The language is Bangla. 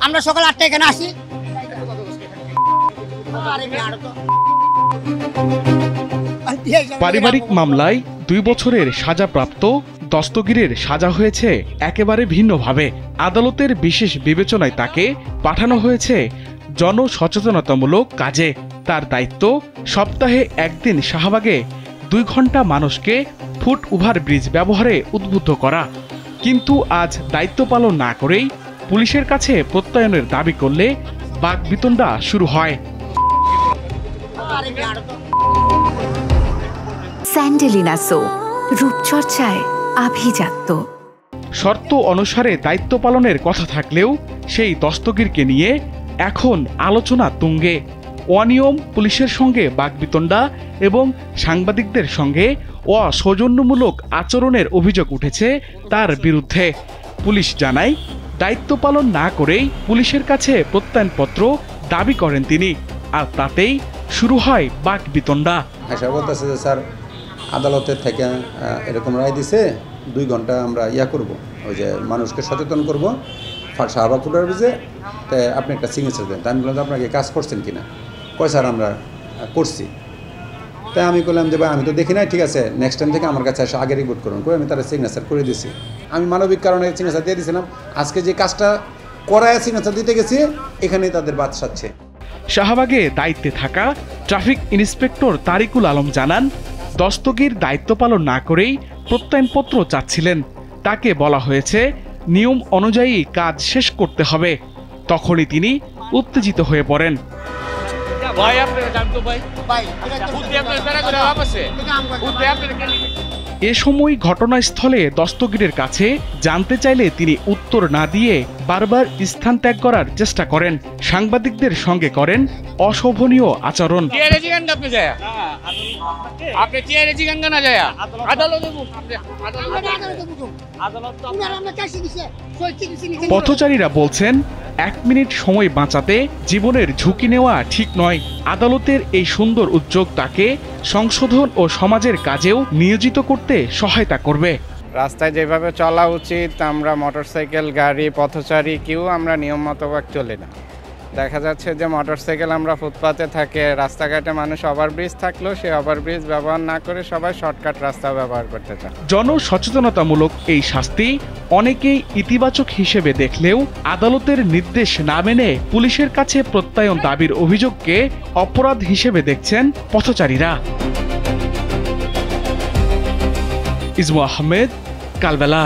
আমরা সকাল 8টায় এখানে আসি। পারিবারিক মামলায় 2 বছরের সাজাপ্রাপ্ত দস্তগীরের সাজা হয়েছে একেবারে ভিন্নভাবে। আদালতের বিশেষ বিবেচনায় তাকে পাঠানো হয়েছে জনসচেতনতামূলক কাজে। তার দায়িত্ব সপ্তাহে একদিন শাহবাগে 2 ঘন্টা মানুষকে ফুট ওভার ব্রিজ ব্যবহারে উদ্বুদ্ধ করা। কিন্তু আজ দায়িত্ব পালন না করেই পুলিশের কাছে প্রত্যয়নের দাবি করলে বাকবিতণ্ডা শুরু হয়। স্যান্ডেলিনা সো, রূপচর্চায় আভিজাত্য। শর্ত অনুসারে দায়িত্ব পালনের কথা থাকলেও সেই দস্তগীরকে নিয়ে এখন আলোচনা তুঙ্গে। অনিয়ম, পুলিশের সঙ্গে বাকবিতণ্ডা এবং সাংবাদিকদের সঙ্গে অসৌজন্যমূলক আচরণের অভিযোগ উঠেছে তার বিরুদ্ধে। পুলিশ জানায়, দায়িত্ব পালন না করেই পুলিশের কাছে প্রত্যয়নপত্র দাবি করেন তিনি, আর তাতেই শুরু হয় বাকবিতণ্ডা। আশা বলতেছে যে স্যার আদালতের থেকে এরকম রায় দিছে, 2 ঘন্টা আমরা করব, ওই যে মানুষকে সচেতন করব শাহবাগ ফুটার ব্রিজে, তাই আপনি একটা সিগনেচার দেন। তাই আমি বললাম আপনাকে কাজ করছেন কিনা? কয় স্যার আমরা করছি। তাই আমি বললাম যে ভাই আমি তো দেখি নাই, ঠিক আছে নেক্সট টাইম থেকে আমার কাছে এসে আগে রিপোর্ট করুন, করে আমি তারা সিগনেচার করে দিয়েছি। আমি মানবিক কারণে সিগনেচার দিয়ে দিয়েছিলাম। আজকে যে কাজটা করায় সিগনেচার দিতে গেছি, এখানেই তাদের বাদ সাচ্ছে। শাহবাগে দায়িত্বে থাকা ট্রাফিক ইন্সপেক্টর তারিকুল আলম জানান, দস্তগীর দায়িত্ব পালন না করেই প্রত্যয়নপত্র চাচ্ছিলেন। তাকে বলা হয়েছে নিয়ম অনুযায়ী কাজ শেষ করতে হবে। তখনই তিনি উত্তেজিত হয়ে পড়েন। এ সময় ঘটনাস্থলে দস্তগীরের কাছে জানতে চাইলে তিনি উত্তর না দিয়ে বারবার স্থান ত্যাগ করার চেষ্টা করেন। সাংবাদিকদের সঙ্গে করেন অশোভনীয় আচরণ। পথচারীরা বলছেন, 1 মিনিট সময় বাঁচাতে জীবনের ঝুঁকি নেওয়া ঠিক নয়। আদালতের এই সুন্দর উদ্যোগ তাকে সংশোধন ও সমাজের কাজেও নিয়োজিত করতে সহায়তা করবে। রাস্তায় যেভাবে চলা উচিত, আমরা মোটরসাইকেল, গাড়ি, পথচারী কেউ আমরা নিয়ম মতবাক চলি না। দেখা যাচ্ছে যে মোটরসাইকেল আমরা ফুটপাতে থাকে, রাস্তাঘাটে মানুষ ওভারব্রিজ থাকলেও সে ওভারব্রিজ ব্যবহার না করে সবাই শর্টকাট রাস্তা ব্যবহার করতে চায়। জনসচেতনতামূলক এই শাস্তি অনেকেই ইতিবাচক হিসেবে দেখলেও আদালতের নির্দেশ না মেনে পুলিশের কাছে প্রত্যয়ন দাবির অভিযোগকে অপরাধ হিসেবে দেখছেন পথচারীরা। ইসমু আহমেদ, কালবেলা।